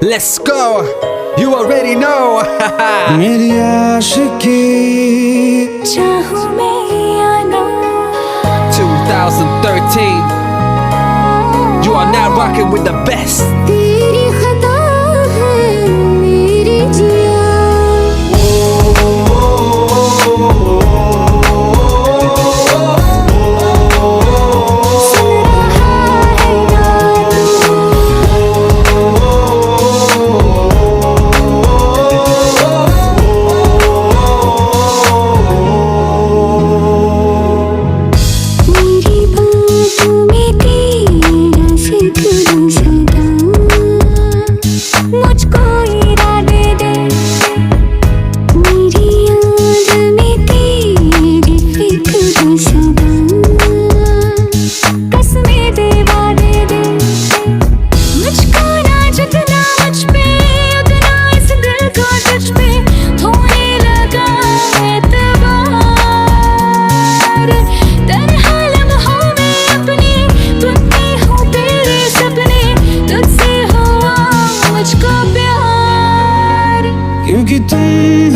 Let's go. You already know. मेरी आशिकी चाहूं मैं या ना 2013. You are now rocking with the best. तेरी खता है मेरी जिया सुन रहा है ना मेरी बातों में तेरा जिक्र सदा मुझको इरादे दे मेरी याद में तेरी फिक्र सदा कसमें दे वादे दे मुझको ना जितना मुझ पे उतना इस दिल को तुझ पे होने लगा एतबार तन्हा लम्हों में अपने बुनती हूँ तेरे सपने तुझसे हुआ मुझको प्यार क्योंकि तुम